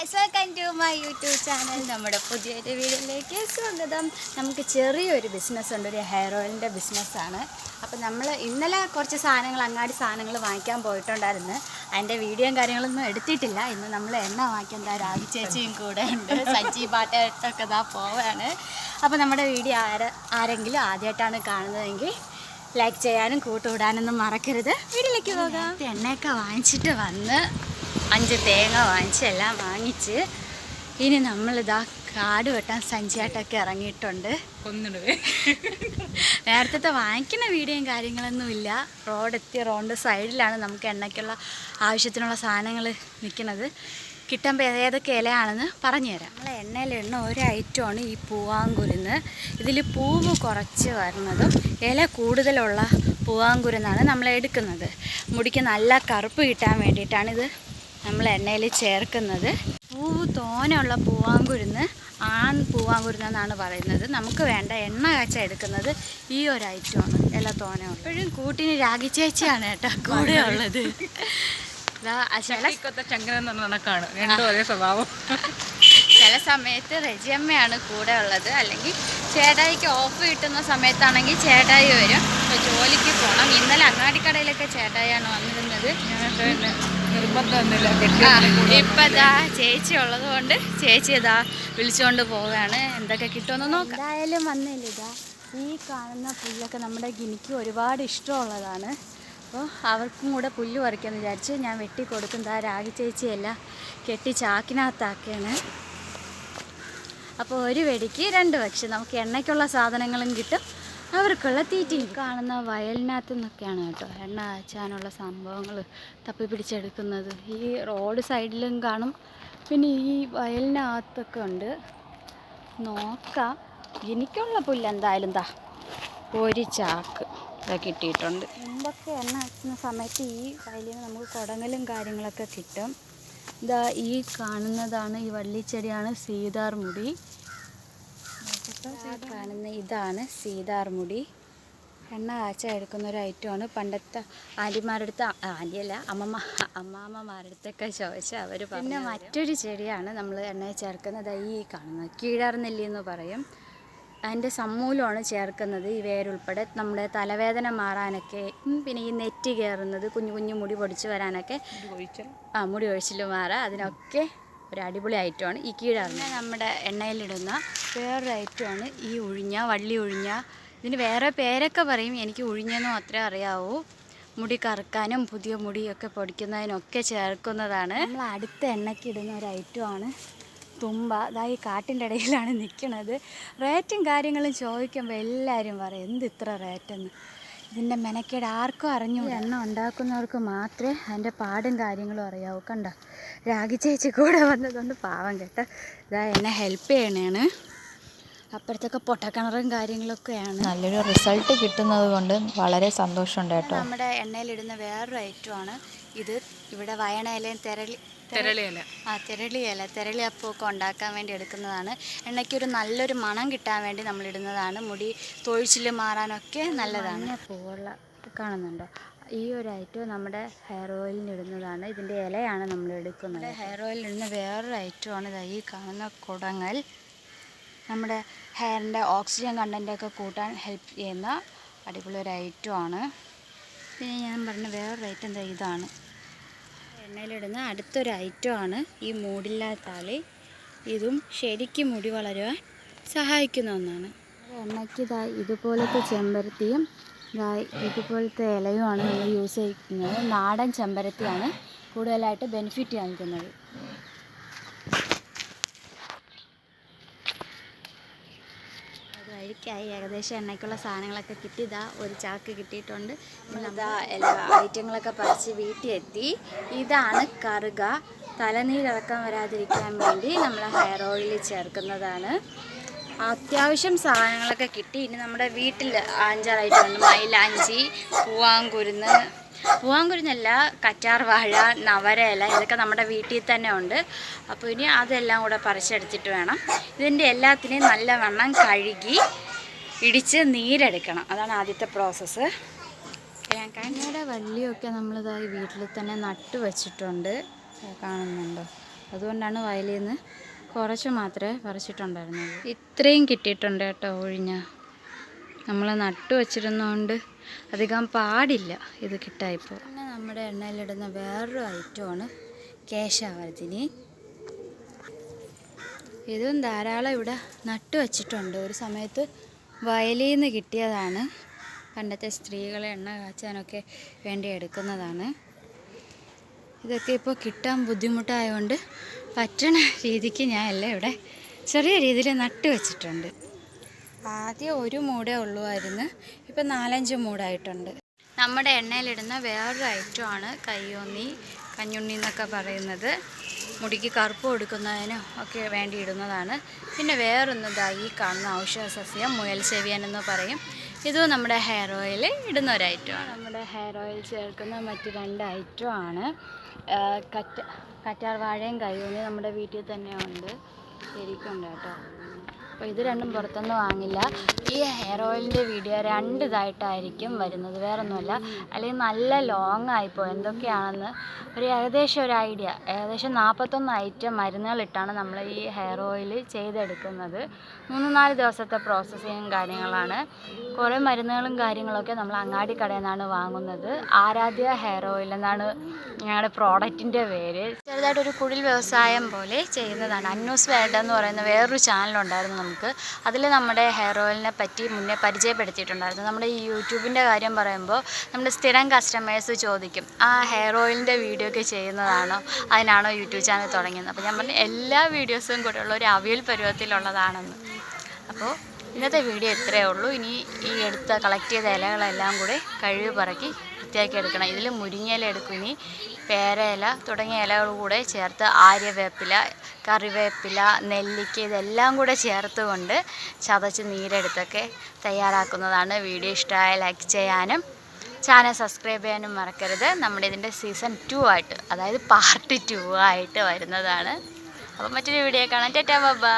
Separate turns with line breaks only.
Guys, welcome to my YouTube channel. നമ്മുടെ പുതിയൊരു വീഡിയോയിലേക്ക് സ്വാഗതം. നമുക്ക് ചെറിയൊരു ബിസിനസ് ഉണ്ട്, ഒരു ഹെയർ ഓയിലിൻ്റെ ബിസിനസ്സാണ്. അപ്പോൾ നമ്മൾ ഇന്നലെ കുറച്ച് സാധനങ്ങൾ, അങ്ങാടി സാധനങ്ങൾ വാങ്ങിക്കാൻ പോയിട്ടുണ്ടായിരുന്നു. അതിൻ്റെ വീഡിയോയും കാര്യങ്ങളൊന്നും എടുത്തിട്ടില്ല. ഇന്ന് നമ്മൾ എണ്ണ വാങ്ങിക്കാൻ രാജി ചേച്ചിയും കൂടെ ഉണ്ട്, സജ്ജി പാട്ടായിട്ടൊക്കെ ഇതാ പോവാണ്. അപ്പോൾ നമ്മുടെ വീഡിയോ ആരെങ്കിലും ആദ്യമായിട്ടാണ് കാണുന്നതെങ്കിൽ ലൈക്ക് ചെയ്യാനും കൂട്ടുകൂടാനൊന്നും മറക്കരുത്. വീട്ടിലേക്ക് പോകാം. എണ്ണയൊക്കെ വാങ്ങിച്ചിട്ട് വന്ന് 5 തേങ്ങ വാങ്ങിച്ച് എല്ലാം വാങ്ങിച്ച് ഇനി നമ്മളിതാ കാട് വെട്ടാൻ സഞ്ചിയായിട്ടൊക്കെ ഇറങ്ങിയിട്ടുണ്ട്. നേരത്തെ വാങ്ങിക്കുന്ന വീഡിയോയും കാര്യങ്ങളൊന്നുമില്ല. റോഡ് സൈഡിലാണ് നമുക്ക് എണ്ണയ്ക്കുള്ള ആവശ്യത്തിനുള്ള സാധനങ്ങൾ നിൽക്കുന്നത്. കിട്ടുമ്പോൾ ഏതൊക്കെ ഇലയാണെന്ന് പറഞ്ഞുതരാം. നമ്മൾ എണ്ണയിലിടുന്ന ഒരു ഐറ്റമാണ് ഈ പൂവാങ്കുരുന്ന്. ഇതിൽ പൂവ് കുറച്ച് വരുന്നതും ഇല കൂടുതലുള്ള പൂവാങ്കുരുന്നാണ് നമ്മൾ എടുക്കുന്നത്. മുടിക്ക് നല്ല കറുപ്പ് കിട്ടാൻ വേണ്ടിയിട്ടാണ് ഇത് നമ്മൾ എണ്ണയിൽ ചേർക്കുന്നത്. പൂവ് തോനെയുള്ള പൂവാങ്കുരുന്ന് പൂവാങ്കുരുന്നെന്നാണ് പറയുന്നത്. നമുക്ക് വേണ്ട എണ്ണ കാച്ച എടുക്കുന്നത് ഈ ഒരു ഐറ്റമാണ്, ഇല തോനെയുള്ള. എപ്പോഴും കൂട്ടിന് രാഗി ചേച്ചിയാണ് കേട്ടോ കൂടെ ഉള്ളത്. ചില സമയത്ത് റെജിയമ്മയാണ് കൂടെ ഉള്ളത്. അല്ലെങ്കിൽ ചേട്ടായിക്ക് ഓഫ് കിട്ടുന്ന സമയത്താണെങ്കിൽ ചേട്ടായി വരും. അപ്പോൾ ജോലിക്ക് പോകണം. ഇന്നലെ അങ്ങാടിക്കടയിലൊക്കെ ചേട്ടായിയാണ് വന്നിരുന്നത്. ഇപ്പം ഇതാ ചേച്ചി ഉള്ളത് കൊണ്ട് ചേച്ചി ഇതാ വിളിച്ചുകൊണ്ട് പോവുകയാണ്. എന്തൊക്കെ കിട്ടുമെന്ന് നോക്കാം. എന്തായാലും വന്നില്ല. ഇതാ ഈ കാണുന്ന പുല്ലൊക്കെ നമ്മുടെ ഗിനിക്ക് ഒരുപാട് ഇഷ്ടമുള്ളതാണ്. അപ്പോൾ അവർക്കും കൂടെ പുല്ല് പറിക്കാമെന്ന് വിചാരിച്ച് ഞാൻ വെട്ടി കൊടുക്കും. രാഗി ചേച്ചിയെല്ലാം കെട്ടി ചാക്കിനകത്താക്കുകയാണ്. അപ്പോൾ ഒരു വെടിക്ക് 2 പക്ഷി. നമുക്ക് എണ്ണയ്ക്കുള്ള സാധനങ്ങളും കിട്ടും, അവർക്കുള്ള തീറ്റയും. കാണുന്ന വയലിനകത്തു നിന്നൊക്കെയാണ് കേട്ടോ എണ്ണ കാച്ചാനുള്ള സംഭവങ്ങൾ തപ്പി പിടിച്ചെടുക്കുന്നത്. ഈ റോഡ് സൈഡിലും കാണും, പിന്നെ ഈ വയലിനകത്തൊക്കെ ഉണ്ട്. നോക്കാം. എനിക്കുള്ള പുല്ല് എന്തായാലും ഒരു ചാക്ക് കിട്ടിയിട്ടുണ്ട്. മുമ്പൊക്കെ എണ്ണ കാച്ചുന്ന സമയത്ത് ഈ വയലിൽ നിന്ന് നമുക്ക് കുടങ്ങലും കാര്യങ്ങളൊക്കെ കിട്ടും. ഈ കാണുന്നതാണ്, ഈ വള്ളിച്ചെടിയാണ് സീതാർമുടി. കാണുന്ന ഇതാണ് സീതാർമുടി. എണ്ണ കാച്ച എടുക്കുന്ന ഒരു ഐറ്റമാണ്. പണ്ടത്തെ ആൻറ്റിമാരുടെ അടുത്ത്, ആൻറ്റിയല്ല അമ്മാമ്മമാരുടെ അടുത്തൊക്കെ ചോദിച്ചാൽ അവർ. പിന്നെ മറ്റൊരു ചെടിയാണ് നമ്മൾ എണ്ണയിൽ ചേർക്കുന്നത്. ഈ കാണുന്നത് കീഴാർനെല്ലി എന്ന് പറയും. അതിൻ്റെ സമൂലമാണ് ചേർക്കുന്നത്. ഈ വേരുൾപ്പെടെ നമ്മുടെ തലവേദന മാറാനൊക്കെ, പിന്നെ ഈ നെറ്റ് കയറുന്നത്, കുഞ്ഞു മുടി പൊടിച്ച് വരാനൊക്കെ, മുടി ഒഴിച്ചിൽ മാറാം, അതിനൊക്കെ ഒരു അടിപൊളി ഐറ്റമാണ് ഈ കീഴാർന്ന്. നമ്മുടെ എണ്ണയിലിടുന്ന വേറൊരു ഐറ്റമാണ് ഈ വള്ളി ഉഴിഞ്ഞ. ഇതിന് വേറെ പേരൊക്കെ പറയും, എനിക്ക് ഉഴിഞ്ഞെന്നും അത്രേ അറിയാവൂ. മുടി കറുക്കാനും പുതിയ മുടിയൊക്കെ പൊടിക്കുന്നതിനൊക്കെ ചേർക്കുന്നതാണ്. നമ്മൾ അടുത്ത എണ്ണയ്ക്ക് ഇടുന്ന ഒരു ഐറ്റമാണ് തുമ്പ. ഈ കാട്ടിൻ്റെ ഇടയിലാണ് നിൽക്കുന്നത്. റേറ്റും കാര്യങ്ങളും ചോദിക്കുമ്പോൾ എല്ലാവരും പറയും എന്ത് ഇത്ര റേറ്റെന്ന്. ഇതിൻ്റെ മെനക്കേട് ആർക്കും അറിഞ്ഞു. എണ്ണ ഉണ്ടാക്കുന്നവർക്ക് മാത്രമേ അതിൻ്റെ പാടും കാര്യങ്ങളും അറിയാവൂ. കണ്ട രാഗി ചേച്ചി കൂടെ വന്നതുകൊണ്ട് പാവം കേട്ടോ എന്നെ ഹെൽപ്പ് ചെയ്യണേണ്. അപ്പുറത്തൊക്കെ പൊട്ടക്കിണറും കാര്യങ്ങളൊക്കെയാണ്.
നല്ലൊരു റിസൾട്ട് കിട്ടുന്നത് കൊണ്ട് വളരെ സന്തോഷമുണ്ട് കേട്ടോ.
നമ്മുടെ എണ്ണയിലിടുന്ന വേറൊരു ഐറ്റമാണ് ഇത്. ഇവിടെ വയണയിലയും തെരളി അപ്പമൊക്കെ ഉണ്ടാക്കാൻ വേണ്ടി എടുക്കുന്നതാണ്. എണ്ണയ്ക്കൊരു നല്ലൊരു മണം കിട്ടാൻ വേണ്ടി നമ്മളിടുന്നതാണ്. മുടി തൊഴിച്ചിൽ മാറാനൊക്കെ നല്ലതാണ്. പൂവുള്ള കാണുന്നുണ്ടോ? ഈ ഒരു ഐറ്റം നമ്മുടെ ഹെയർ ഓയിലിന് ഇടുന്നതാണ്. ഇതിൻ്റെ ഇലയാണ് നമ്മൾ എടുക്കുന്നത്. ഹെയർ ഓയിലിടുന്ന വേറൊരു ഐറ്റമാണ് ഈ കാണുന്ന കുടങ്ങൽ. നമ്മുടെ ഹെയറിൻ്റെ ഓക്സിജൻ കണ്ടൻറ്റൊക്കെ കൂട്ടാൻ ഹെൽപ്പ് ചെയ്യുന്ന അടിപൊളി ഒരു ഐറ്റമാണ്. പിന്നെ ഞാൻ പറഞ്ഞ വേറൊരു ഐറ്റം ഇതാണ്. എണ്ണയിലിടുന്ന അടുത്തൊരു ഐറ്റമാണ് ഈ മൂടില്ലാത്താളി. ഇതും ശരിക്കും മുടി വളരുവാൻ സഹായിക്കുന്ന ഒന്നാണ്. എണ്ണയ്ക്ക് ഇതുപോലത്തെ ചെമ്പരത്തിയും ഇതുപോലത്തെ ഇലയുമാണ് നമ്മൾ യൂസ് ചെയ്യുന്നത്. നാടൻ ചെമ്പരത്തിയാണ് കൂടുതലായിട്ട് ബെനിഫിറ്റ് കാണിക്കുന്നത്. വഴിക്കായി ഏകദേശം എണ്ണയ്ക്കുള്ള സാധനങ്ങളൊക്കെ കിട്ടി. ഒരു ചാക്ക് കിട്ടിയിട്ടുണ്ട്. എല്ലാ ഐറ്റങ്ങളൊക്കെ പറിച്ച് വീട്ടിൽ എത്തി. ഇതാണ് കറുക. തലനീരിറക്കം വരാതിരിക്കാൻ വേണ്ടി നമ്മൾ ഹെയർ ഓയിലിൽ ചേർക്കുന്നതാണ്. അത്യാവശ്യം സാധനങ്ങളൊക്കെ കിട്ടി. ഇനി നമ്മുടെ വീട്ടിൽ 5-6 ഐറ്റം ഉണ്ട്. മൈലാഞ്ചി, പൂവാങ്കുരുന്നല്ല, കറ്റാർ വാഴ, നവരയില, ഇതൊക്കെ നമ്മുടെ വീട്ടിൽ തന്നെ ഉണ്ട്. അപ്പോൾ ഇനി അതെല്ലാം കൂടെ പറിച്ചെടുത്തിട്ട് വേണം. ഇതിൻ്റെ എല്ലാത്തിനെയും നല്ലവണ്ണം കഴുകി ഇടിച്ച് നീരെടുക്കണം. അതാണ് ആദ്യത്തെ പ്രോസസ്സ്. കഞ്ഞിയുടെ വള്ളിയൊക്കെ നമ്മളിതായി വീട്ടിൽ തന്നെ നട്ടു വച്ചിട്ടുണ്ട്. കാണുന്നുണ്ടോ? അതുകൊണ്ടാണ് വയലിൽ നിന്ന് കുറച്ച് മാത്രമേ പറിച്ചിട്ടുണ്ടായിരുന്നുള്ളൂ. ഇത്രയും കിട്ടിയിട്ടുണ്ട് കേട്ടോ ഒഴിഞ്ഞ. നമ്മൾ നട്ടു വച്ചിരുന്നതുകൊണ്ട് അധികം പാടില്ല ഇത് കിട്ടായിപ്പോൾ. പിന്നെ നമ്മുടെ എണ്ണയിലിടുന്ന വേറൊരു ഐറ്റമാണ് കേശവർധിനി. ഇതും ധാരാളം ഇവിടെ നട്ടു വച്ചിട്ടുണ്ട്. ഒരു സമയത്ത് വയലിൽ നിന്ന് കിട്ടിയതാണ്. പണ്ടത്തെ സ്ത്രീകളെ എണ്ണ കാച്ചാനൊക്കെ വേണ്ടി എടുക്കുന്നതാണ്. ഇതൊക്കെ ഇപ്പോൾ കിട്ടാൻ ബുദ്ധിമുട്ടായതുകൊണ്ട് പറ്റണ രീതിക്ക് ഞാൻ എല്ലാം ഇവിടെ ചെറിയ രീതിയിൽ നട്ടു വച്ചിട്ടുണ്ട്. ആദ്യം ഒരു മൂടേ ഉള്ളുമായിരുന്നു, ഇപ്പം 4-5 മൂടായിട്ടുണ്ട്. നമ്മുടെ എണ്ണയിലിടുന്ന വേറൊരു ഐറ്റമാണ് കയ്യോന്നി, കഞ്ഞുണ്ണി എന്നൊക്കെ പറയുന്നത്. മുടിക്ക് കറുപ്പ് കൊടുക്കുന്നതിനും ഒക്കെ വേണ്ടി ഇടുന്നതാണ്. പിന്നെ വേറൊന്നതാ ഈ കാണുന്ന ഔഷധ സസ്യം മുയൽ ചെവിയൻ എന്ന് പറയും. ഇതും നമ്മുടെ ഹെയർ ഓയിൽ ഇടുന്ന ഒരു ഐറ്റമാണ്. നമ്മുടെ ഹെയർ ഓയിൽ ചേർക്കുന്ന മറ്റ് 2 ഐറ്റമാണ് കറ്റാർ വാഴയും കയ്യോന്നി. നമ്മുടെ വീട്ടിൽ തന്നെ ഉണ്ട്, ശരിക്കുണ്ട് കേട്ടോ. അപ്പോൾ ഇത് രണ്ടും പുറത്തൊന്നും വാങ്ങില്ല. ഈ ഹെയർ ഓയിലിൻ്റെ വീഡിയോ 2 ഇതായിട്ടായിരിക്കും വരുന്നത്, വേറൊന്നുമല്ല. അല്ലെങ്കിൽ നല്ല ലോങ് ആയിപ്പോൾ എന്തൊക്കെയാണെന്ന് ഏകദേശം ഒരു ഐഡിയ. ഏകദേശം 41 ഐറ്റം മരുന്നുകളിട്ടാണ് നമ്മൾ ഈ ഹെയർ ഓയിൽ ചെയ്തെടുക്കുന്നത്. 3-4 ദിവസത്തെ പ്രോസസ്സിങ്ങും കാര്യങ്ങളാണ്. കുറേ മരുന്നുകളും കാര്യങ്ങളൊക്കെ നമ്മൾ അങ്ങാടി കടയിൽ നിന്നാണ് വാങ്ങുന്നത്. ആരാധ്യ ഹെയർ ഓയിൽ എന്നാണ് ഞങ്ങളുടെ പ്രോഡക്റ്റിൻ്റെ പേര്. ചെറുതായിട്ടൊരു കുടിൽ വ്യവസായം പോലെ ചെയ്യുന്നതാണ്. അന്നൂസ് വേൾഡ് എന്ന് പറയുന്ന വേറൊരു ചാനലുണ്ടായിരുന്നു നമുക്ക്. അതിൽ നമ്മുടെ ഹെയർ ഓയിലിനെ പറ്റി മുന്നേ പരിചയപ്പെടുത്തിയിട്ടുണ്ടായിരുന്നു. നമ്മുടെ ഈ യൂട്യൂബിൻ്റെ കാര്യം പറയുമ്പോൾ നമ്മുടെ സ്ഥിരം കസ്റ്റമേഴ്സ് ചോദിക്കും, ആ ഹെയർ ഓയിലിൻ്റെ വീഡിയോ ഒക്കെ ചെയ്യുന്നതാണോ, അതിനാണോ യൂട്യൂബ് ചാനൽ തുടങ്ങിയത്? അപ്പോൾ ഞാൻ പറഞ്ഞു എല്ലാ വീഡിയോസും കൂടെ ഉള്ള ഒരു അവിയൽ പരുവത്തിലുള്ളതാണെന്ന്. അപ്പോൾ ഇന്നത്തെ വീഡിയോ ഇത്രയേ ഉള്ളൂ. ഇനി ഈ കളക്ട് ചെയ്ത ഇലകളെല്ലാം കൂടെ കഴുകി പറക്കി വൃത്തിയാക്കി എടുക്കണം. ഇതിൽ മുരിങ്ങയില എടുക്കും, ഇനി പേരയില തുടങ്ങിയ ഇലകൾ കൂടെ ചേർത്ത് ആര്യവേപ്പില, കറിവേപ്പില, നെല്ലിക്ക ഇതെല്ലാം കൂടെ ചേർത്തുകൊണ്ട് ചതച്ച് നീരെടുത്തൊക്കെ തയ്യാറാക്കുന്നതാണ്. വീഡിയോ ഇഷ്ടമായ ലൈക്ക് ചെയ്യാനും ചാനൽ സബ്സ്ക്രൈബ് ചെയ്യാനും മറക്കരുത്. നമ്മുടെ ഇതിൻ്റെ സീസൺ 2 ആയിട്ട്, അതായത് പാർട്ട് 2 ആയിട്ട് വരുന്നതാണ്. അപ്പോൾ മറ്റൊരു വീഡിയോ കാണാം. Tata bye.